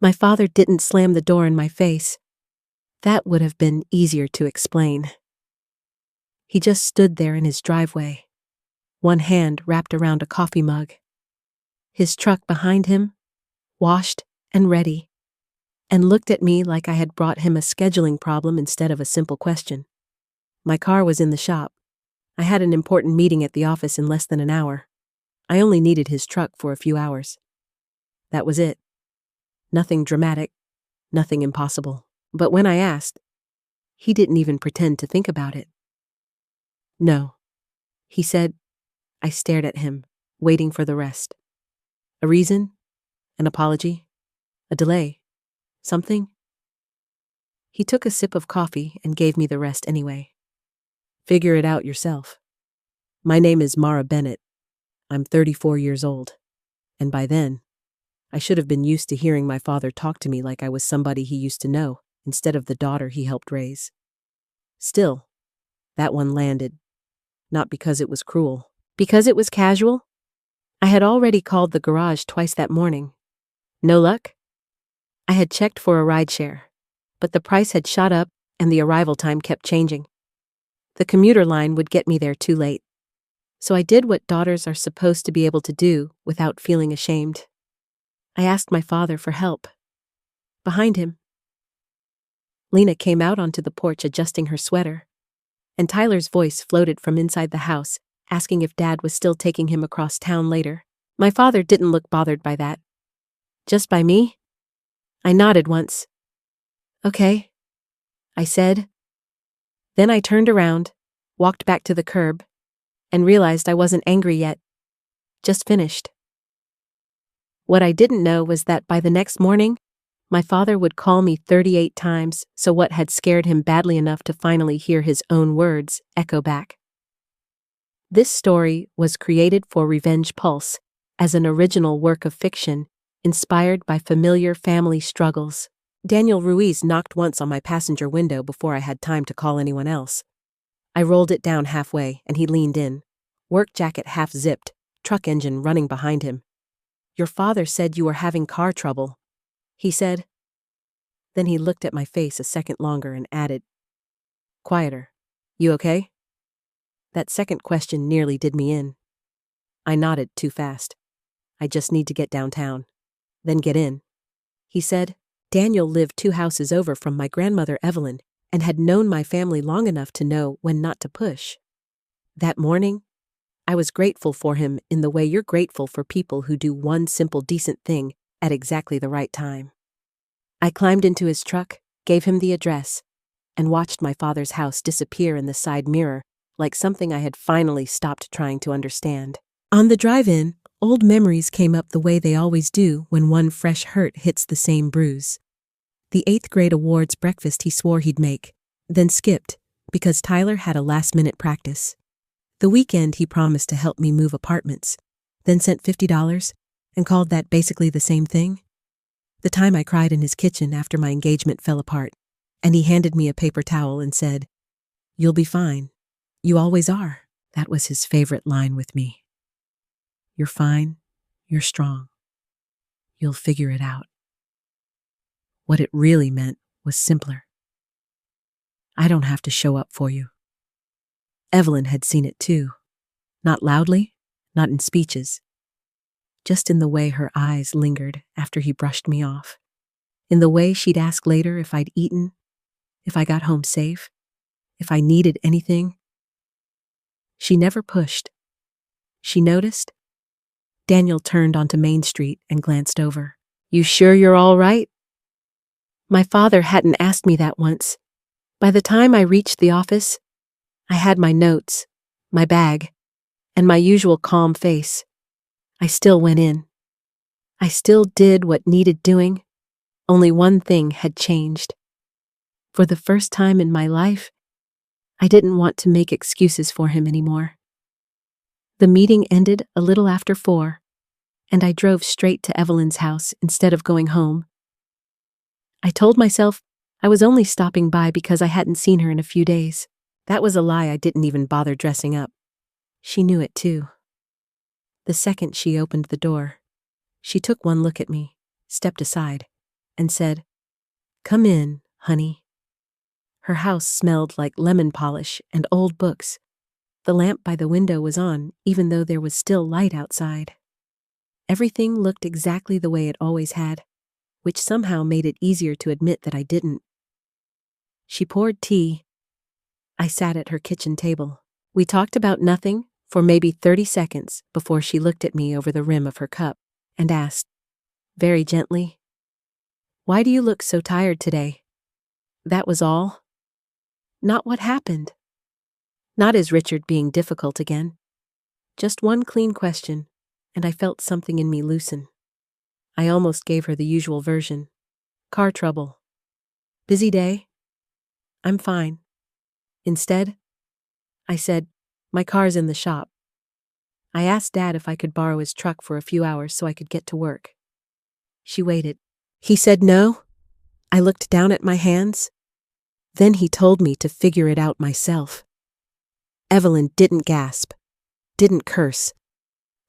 My father didn't slam the door in my face. That would have been easier to explain. He just stood there in his driveway, one hand wrapped around a coffee mug. His truck behind him, washed and ready, and looked at me like I had brought him a scheduling problem instead of a simple question. My car was in the shop. I had an important meeting at the office in less than an hour. I only needed his truck for a few hours. That was it. Nothing dramatic, nothing impossible. But when I asked, he didn't even pretend to think about it. No, he said. I stared at him, waiting for the rest. A reason? An apology? A delay? Something? He took a sip of coffee and gave me the rest anyway. Figure it out yourself. My name is Mara Bennett. I'm 34 years old. And by then, I should have been used to hearing my father talk to me like I was somebody he used to know, instead of the daughter he helped raise. Still, that one landed. Not because it was cruel. Because it was casual? I had already called the garage twice that morning. No luck? I had checked for a rideshare, but the price had shot up and the arrival time kept changing. The commuter line would get me there too late. So I did what daughters are supposed to be able to do without feeling ashamed. I asked my father for help. Behind him, Lena came out onto the porch adjusting her sweater, and Tyler's voice floated from inside the house, asking if Dad was still taking him across town later. My father didn't look bothered by that. Just by me? I nodded once. Okay, I said. Then I turned around, walked back to the curb, and realized I wasn't angry yet. Just finished. What I didn't know was that by the next morning, my father would call me 38 times, so what had scared him badly enough to finally hear his own words echo back. This story was created for Revenge Pulse as an original work of fiction inspired by familiar family struggles. Daniel Ruiz knocked once on my passenger window before I had time to call anyone else. I rolled it down halfway and he leaned in, work jacket half zipped, truck engine running behind him. Your father said you were having car trouble, he said. Then he looked at my face a second longer and added, quieter. You okay? That second question nearly did me in. I nodded too fast. I just need to get downtown. Then get in. He said. Daniel lived 2 houses over from my grandmother Evelyn and had known my family long enough to know when not to push. That morning, I was grateful for him in the way you're grateful for people who do one simple decent thing at exactly the right time. I climbed into his truck, gave him the address, and watched my father's house disappear in the side mirror like something I had finally stopped trying to understand. On the drive-in, old memories came up the way they always do when one fresh hurt hits the same bruise. The 8th grade awards breakfast he swore he'd make, then skipped because Tyler had a last-minute practice. The weekend he promised to help me move apartments, then sent $50 and called that basically the same thing. The time I cried in his kitchen after my engagement fell apart, and he handed me a paper towel and said, "You'll be fine. You always are." That was his favorite line with me. You're fine. You're strong. You'll figure it out. What it really meant was simpler. I don't have to show up for you. Evelyn had seen it too. Not loudly, not in speeches. Just in the way her eyes lingered after he brushed me off. In the way she'd ask later if I'd eaten, if I got home safe, if I needed anything. She never pushed. She noticed. Daniel turned onto Main Street and glanced over. You sure you're all right? My father hadn't asked me that once. By the time I reached the office, I had my notes, my bag, and my usual calm face. I still went in. I still did what needed doing. Only one thing had changed. For the first time in my life, I didn't want to make excuses for him anymore. The meeting ended a little after 4, and I drove straight to Evelyn's house instead of going home. I told myself I was only stopping by because I hadn't seen her in a few days. That was a lie. I didn't even bother dressing up. She knew it too. The second she opened the door, she took one look at me, stepped aside, and said, "Come in, honey." Her house smelled like lemon polish and old books. The lamp by the window was on, even though there was still light outside. Everything looked exactly the way it always had, which somehow made it easier to admit that I didn't. She poured tea. I sat at her kitchen table. We talked about nothing for maybe 30 seconds before she looked at me over the rim of her cup and asked, very gently, "Why do you look so tired today?" That was all. Not what happened. Not is Richard being difficult again. Just one clean question, and I felt something in me loosen. I almost gave her the usual version. Car trouble. Busy day? I'm fine. Instead, I said, "My car's in the shop." I asked Dad if I could borrow his truck for a few hours so I could get to work. She waited. He said no. I looked down at my hands. Then he told me to figure it out myself. Evelyn didn't gasp, didn't curse,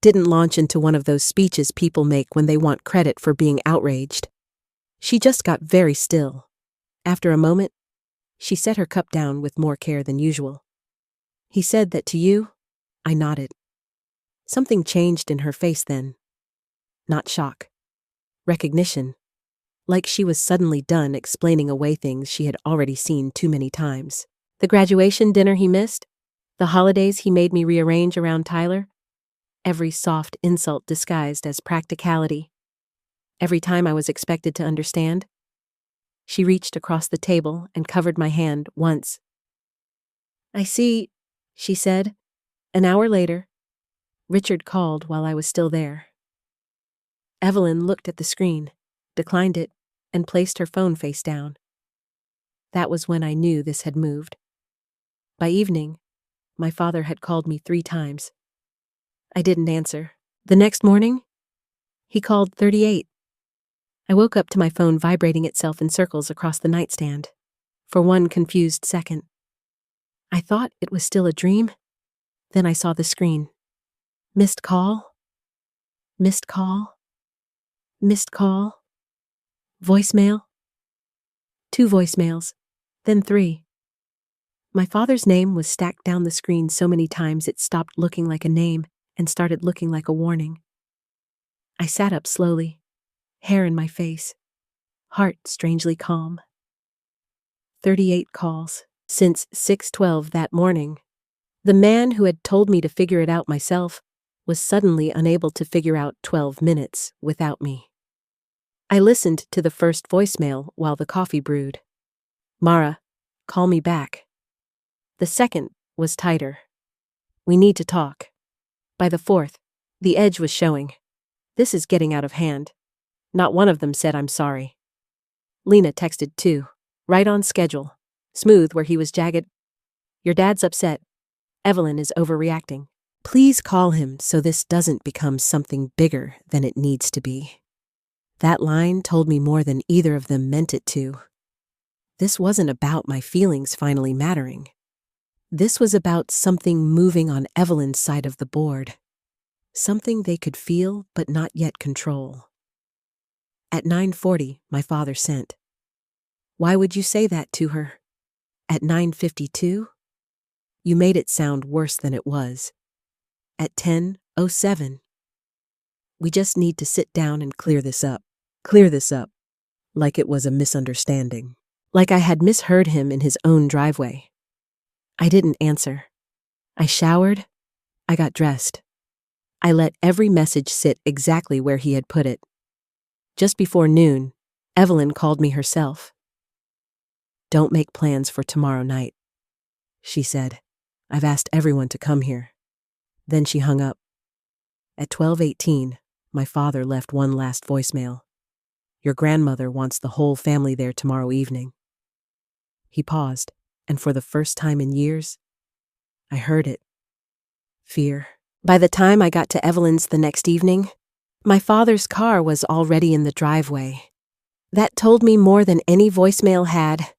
didn't launch into one of those speeches people make when they want credit for being outraged. She just got very still. After a moment, she set her cup down with more care than usual. "He said that to you?" I nodded. Something changed in her face then. Not shock. Recognition. Like she was suddenly done explaining away things she had already seen too many times. The graduation dinner he missed? The holidays he made me rearrange around Tyler? Every soft insult disguised as practicality. Every time I was expected to understand. She reached across the table and covered my hand once. "I see," she said. An hour later, Richard called while I was still there. Evelyn looked at the screen, declined it, and placed her phone face down. That was when I knew this had moved. By evening, my father had called me 3 times. I didn't answer. The next morning, he called 38. I woke up to my phone vibrating itself in circles across the nightstand. For one confused second. I thought it was still a dream. Then I saw the screen. Missed call? Missed call? Missed call? Voicemail? 2 voicemails, then 3. My father's name was stacked down the screen so many times it stopped looking like a name and started looking like a warning. I sat up slowly, hair in my face, heart strangely calm. 38 calls, since 6:12 that morning. The man who had told me to figure it out myself was suddenly unable to figure out 12 minutes without me. I listened to the first voicemail while the coffee brewed. "Mara, call me back." The second was tighter. "We need to talk." By the fourth, the edge was showing. This is getting out of hand. Not one of them said I'm sorry. Lena texted too. Right on schedule. Smooth where he was jagged. "Your dad's upset. Evelyn is overreacting. Please call him so this doesn't become something bigger than it needs to be." That line told me more than either of them meant it to. This wasn't about my feelings finally mattering. This was about something moving on Evelyn's side of the board. Something they could feel but not yet control. At 9:40, my father sent. "Why would you say that to her?" At 9:52? You made it sound worse than it was. At 10:07. "We just need to sit down and clear this up. Clear this up." Like it was a misunderstanding. Like I had misheard him in his own driveway. I didn't answer. I showered. I got dressed. I let every message sit exactly where he had put it. Just before noon, Evelyn called me herself. "Don't make plans for tomorrow night," she said. "I've asked everyone to come here." Then she hung up. At 12:18, my father left one last voicemail. "Your grandmother wants the whole family there tomorrow evening." He paused, and for the first time in years, I heard it. Fear. By the time I got to Evelyn's the next evening, my father's car was already in the driveway. That told me more than any voicemail had.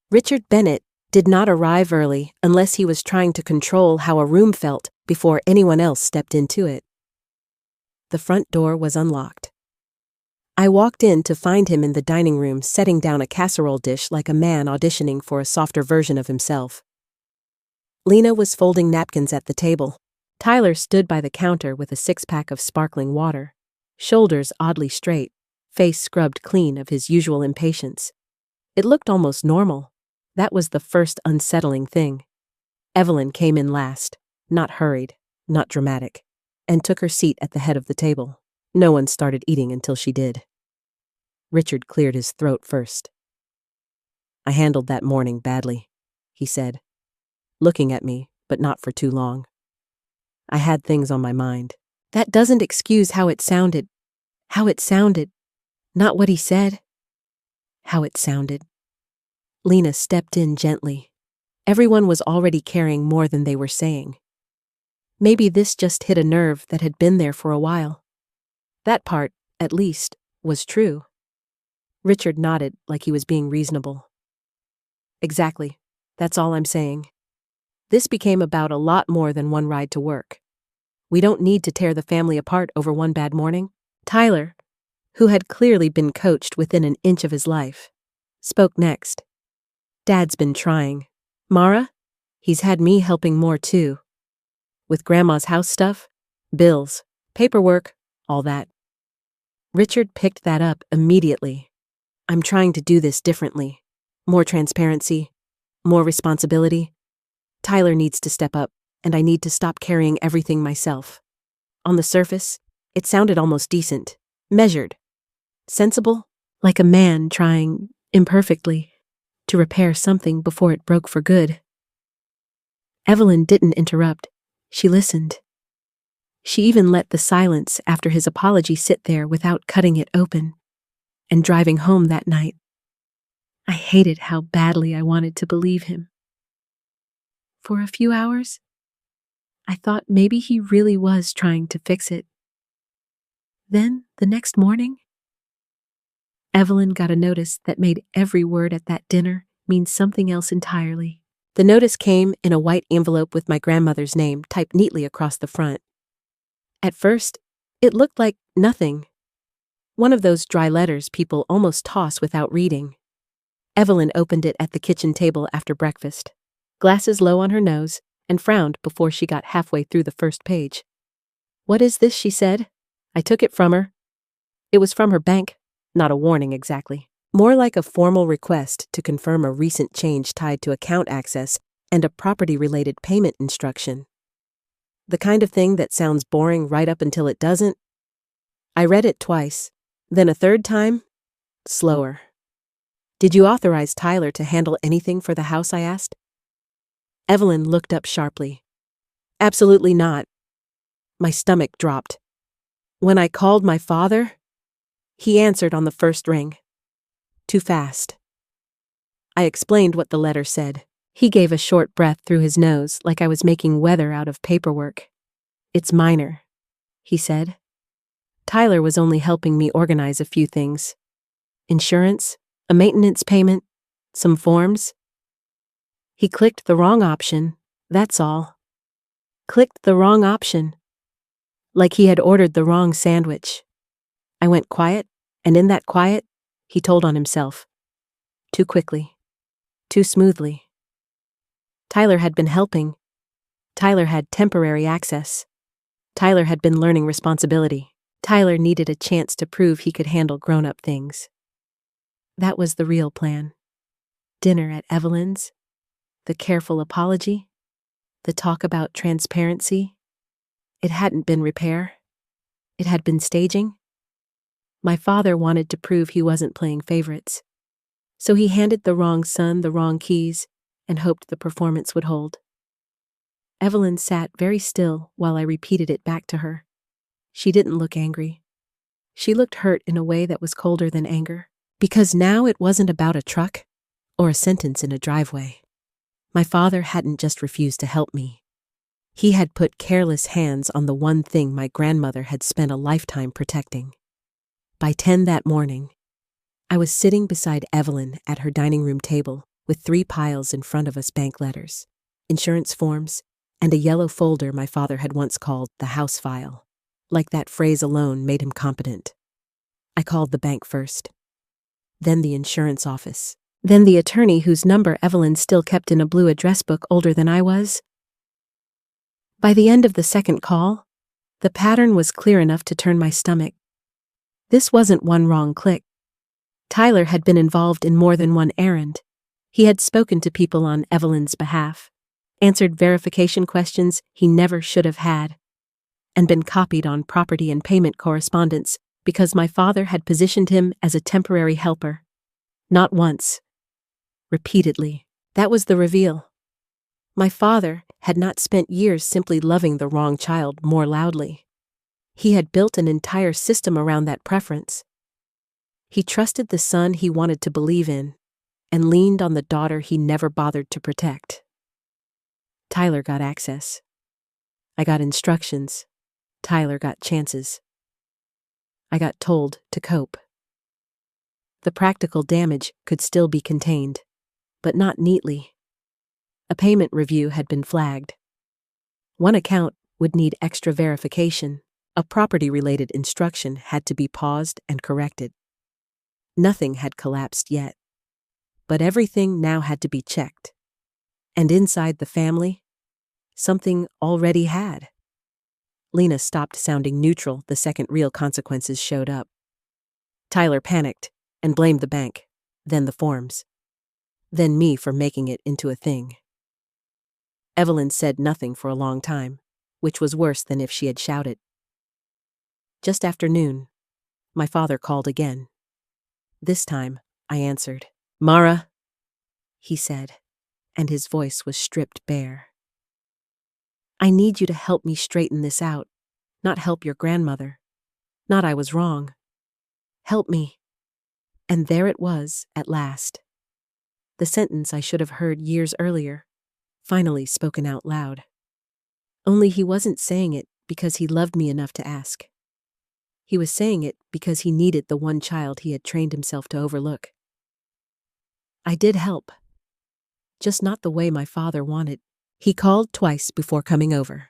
Richard Bennett did not arrive early unless he was trying to control how a room felt before anyone else stepped into it. The front door was unlocked. I walked in to find him in the dining room setting down a casserole dish like a man auditioning for a softer version of himself. Lena was folding napkins at the table. Tyler stood by the counter with a six-pack of sparkling water, shoulders oddly straight, face scrubbed clean of his usual impatience. It looked almost normal. That was the first unsettling thing. Evelyn came in last, not hurried, not dramatic, and took her seat at the head of the table. No one started eating until she did. Richard cleared his throat first. "I handled that morning badly," he said, looking at me, but not for too long. "I had things on my mind." "That doesn't excuse how it sounded. How it sounded. Not what he said. How it sounded." Lena stepped in gently. Everyone was already carrying more than they were saying. Maybe this just hit a nerve that had been there for a while. That part, at least, was true. Richard nodded like he was being reasonable. "Exactly. That's all I'm saying. This became about a lot more than one ride to work. We don't need to tear the family apart over one bad morning." Tyler, who had clearly been coached within an inch of his life, spoke next. "Dad's been trying. Mara, he's had me helping more too. With Grandma's house stuff, bills, paperwork, all that." Richard picked that up immediately. "I'm trying to do this differently. More transparency, more responsibility. Tyler needs to step up, and I need to stop carrying everything myself." On the surface, it sounded almost decent, measured, sensible, like a man trying, imperfectly, to repair something before it broke for good. Evelyn didn't interrupt. She listened. She even let the silence after his apology sit there without cutting it open. And driving home that night, I hated how badly I wanted to believe him. For a few hours, I thought maybe he really was trying to fix it. Then, the next morning, Evelyn got a notice that made every word at that dinner mean something else entirely. The notice came in a white envelope with my grandmother's name typed neatly across the front. At first, it looked like nothing. One of those dry letters people almost toss without reading. Evelyn opened it at the kitchen table after breakfast, glasses low on her nose, and frowned before she got halfway through the first page. "What is this?" she said. I took it from her. It was from her bank, not a warning exactly. More like a formal request to confirm a recent change tied to account access and a property-related payment instruction. The kind of thing that sounds boring right up until it doesn't. I read it twice, then a third time, slower. "Did you authorize Tyler to handle anything for the house?" I asked. Evelyn looked up sharply. "Absolutely not." My stomach dropped. "When I called my father, he answered on the first ring. Too fast." I explained what the letter said. He gave a short breath through his nose like I was making weather out of paperwork. "It's minor," he said. "Tyler was only helping me organize a few things. Insurance, a maintenance payment, some forms. He clicked the wrong option, that's all. Clicked the wrong option. Like he had ordered the wrong sandwich." I went quiet, and in that quiet, he told on himself. Too quickly. Too smoothly. Tyler had been helping. Tyler had temporary access. Tyler had been learning responsibility. Tyler needed a chance to prove he could handle grown-up things. That was the real plan. Dinner at Evelyn's, the careful apology, the talk about transparency. It hadn't been repair. It had been staging. My father wanted to prove he wasn't playing favorites. So he handed the wrong son the wrong keys and hoped the performance would hold. Evelyn sat very still while I repeated it back to her. She didn't look angry. She looked hurt in a way that was colder than anger, because now it wasn't about a truck or a sentence in a driveway. My father hadn't just refused to help me. He had put careless hands on the one thing my grandmother had spent a lifetime protecting. By 10 that morning, I was sitting beside Evelyn at her dining room table with 3 piles in front of us: bank letters, insurance forms, and a yellow folder my father had once called the house file. Like that phrase alone made him competent. I called the bank first, then the insurance office, then the attorney whose number Evelyn still kept in a blue address book older than I was. By the end of the second call, the pattern was clear enough to turn my stomach. This wasn't one wrong click. Tyler had been involved in more than one errand. He had spoken to people on Evelyn's behalf, answered verification questions he never should have had, and been copied on property and payment correspondence because my father had positioned him as a temporary helper. Not once. Repeatedly. That was the reveal. My father had not spent years simply loving the wrong child more loudly. He had built an entire system around that preference. He trusted the son he wanted to believe in, and leaned on the daughter he never bothered to protect. Tyler got access. I got instructions. Tyler got chances. I got told to cope. The practical damage could still be contained, but not neatly. A payment review had been flagged. One account would need extra verification. A property-related instruction had to be paused and corrected. Nothing had collapsed yet, but everything now had to be checked. And inside the family, something already had. Lena stopped sounding neutral the second real consequences showed up. Tyler panicked and blamed the bank, then the forms, then me for making it into a thing. Evelyn said nothing for a long time, which was worse than if she had shouted. Just after noon, my father called again. This time, I answered. "Mara," he said, and his voice was stripped bare. "I need you to help me straighten this out, not help your grandmother. Not I was wrong. Help me." And there it was, at last. The sentence I should have heard years earlier, finally spoken out loud. Only he wasn't saying it because he loved me enough to ask. He was saying it because he needed the one child he had trained himself to overlook. I did help. Just not the way my father wanted. He called twice before coming over.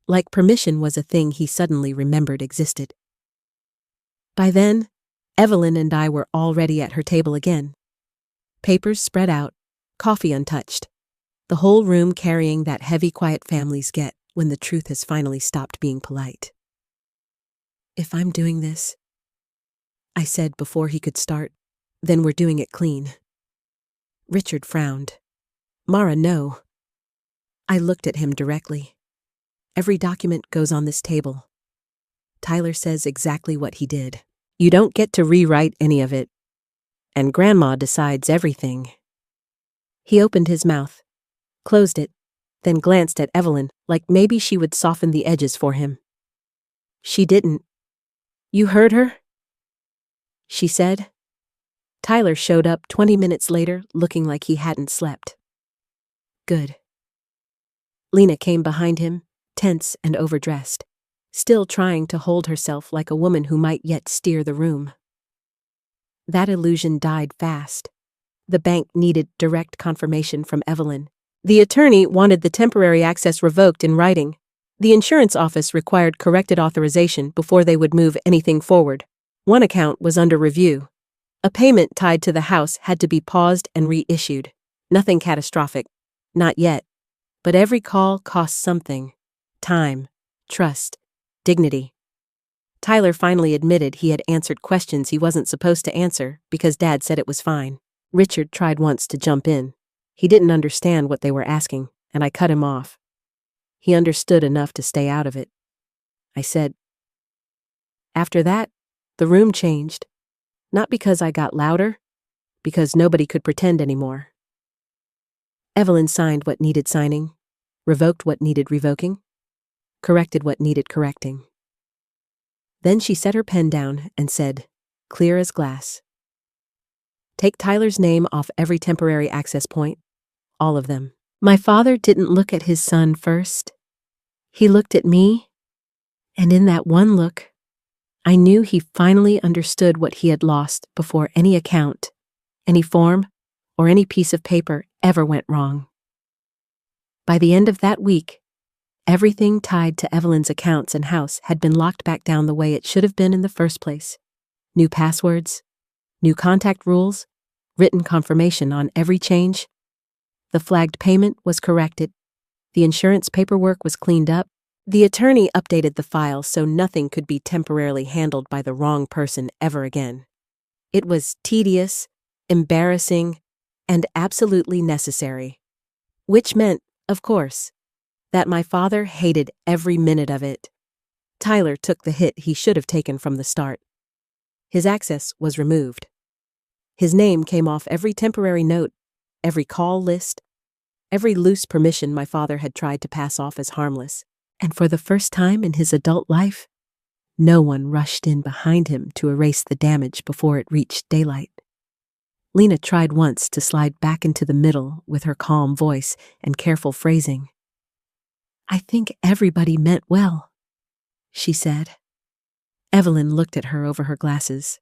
Like permission was a thing he suddenly remembered existed. By then, Evelyn and I were already at her table again. Papers spread out, coffee untouched. The whole room carrying that heavy, quiet families get when the truth has finally stopped being polite. "If I'm doing this," I said before he could start, "then we're doing it clean." Richard frowned. "Mara, no." I looked at him directly. "Every document goes on this table. Tyler says exactly what he did. You don't get to rewrite any of it. And Grandma decides everything." He opened his mouth, closed it, then glanced at Evelyn like maybe she would soften the edges for him. She didn't. "You heard her?" she said. Tyler showed up 20 minutes later looking like he hadn't slept. Good. Lena came behind him, tense and overdressed, still trying to hold herself like a woman who might yet steer the room. That illusion died fast. The bank needed direct confirmation from Evelyn. The attorney wanted the temporary access revoked in writing. The insurance office required corrected authorization before they would move anything forward. One account was under review. A payment tied to the house had to be paused and reissued. Nothing catastrophic. Not yet. But every call cost something. Time, trust, dignity. Tyler finally admitted he had answered questions he wasn't supposed to answer because Dad said it was fine. Richard tried once to jump in. He didn't understand what they were asking, and I cut him off. He understood enough to stay out of it. I said. After that, the room changed. Not because I got louder, because nobody could pretend anymore. Evelyn signed what needed signing, revoked what needed revoking, corrected what needed correcting. Then she set her pen down and said, clear as glass, "Take Tyler's name off every temporary access point, all of them." My father didn't look at his son first. He looked at me, and in that one look, I knew he finally understood what he had lost before any account, any form, or any piece of paper ever went wrong. By the end of that week, everything tied to Evelyn's accounts and house had been locked back down the way it should have been in the first place. New passwords, new contact rules, written confirmation on every change. The flagged payment was corrected. The insurance paperwork was cleaned up. The attorney updated the file so nothing could be temporarily handled by the wrong person ever again. It was tedious, embarrassing, and absolutely necessary. Which meant, of course, that my father hated every minute of it. Tyler took the hit he should have taken from the start. His access was removed. His name came off every temporary note, every call list, every loose permission my father had tried to pass off as harmless. And for the first time in his adult life, no one rushed in behind him to erase the damage before it reached daylight. Lena tried once to slide back into the middle with her calm voice and careful phrasing. "I think everybody meant well," she said. Evelyn looked at her over her glasses.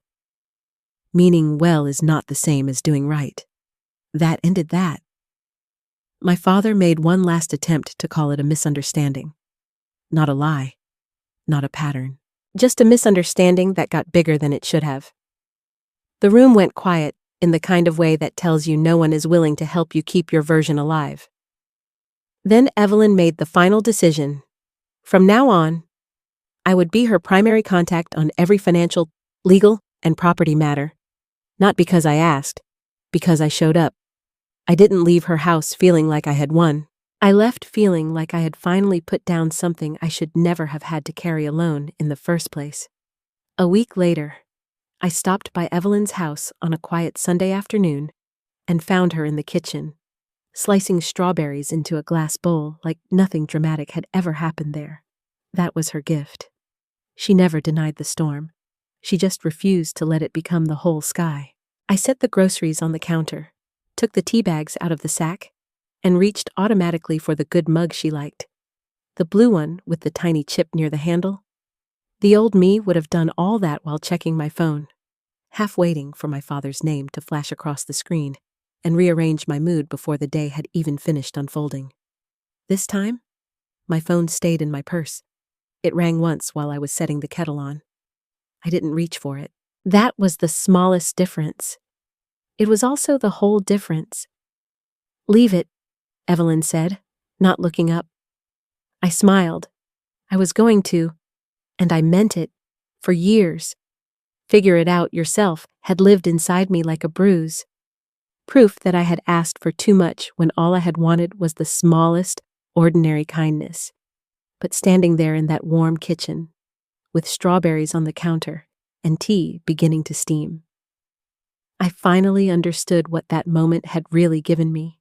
Meaning well is not the same as doing right. That ended that. My father made one last attempt to call it a misunderstanding. Not a lie. Not a pattern. Just a misunderstanding that got bigger than it should have. The room went quiet in the kind of way that tells you no one is willing to help you keep your version alive. Then Evelyn made the final decision. From now on, I would be her primary contact on every financial, legal, and property matter. Not because I asked, because I showed up. I didn't leave her house feeling like I had won. I left feeling like I had finally put down something I should never have had to carry alone in the first place. A week later, I stopped by Evelyn's house on a quiet Sunday afternoon and found her in the kitchen, slicing strawberries into a glass bowl like nothing dramatic had ever happened there. That was her gift. She never denied the storm. She just refused to let it become the whole sky. I set the groceries on the counter, took the tea bags out of the sack, and reached automatically for the good mug she liked. The blue one with the tiny chip near the handle. The old me would have done all that while checking my phone, half waiting for my father's name to flash across the screen and rearrange my mood before the day had even finished unfolding. This time, my phone stayed in my purse. It rang once while I was setting the kettle on. I didn't reach for it. That was the smallest difference. It was also the whole difference. "Leave it," Evelyn said, not looking up. I smiled. I was going to, and I meant it, for years. Figure it out yourself had lived inside me like a bruise. Proof that I had asked for too much when all I had wanted was the smallest, ordinary kindness. But standing there in that warm kitchen, with strawberries on the counter and tea beginning to steam, I finally understood what that moment had really given me.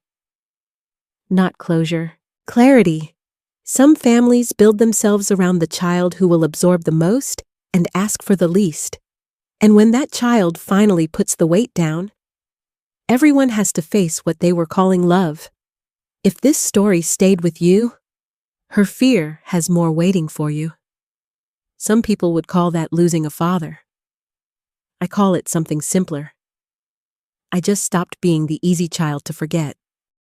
Not closure, clarity. Some families build themselves around the child who will absorb the most and ask for the least. And when that child finally puts the weight down, everyone has to face what they were calling love. If this story stayed with you, her fear has more waiting for you. Some people would call that losing a father. I call it something simpler. I just stopped being the easy child to forget.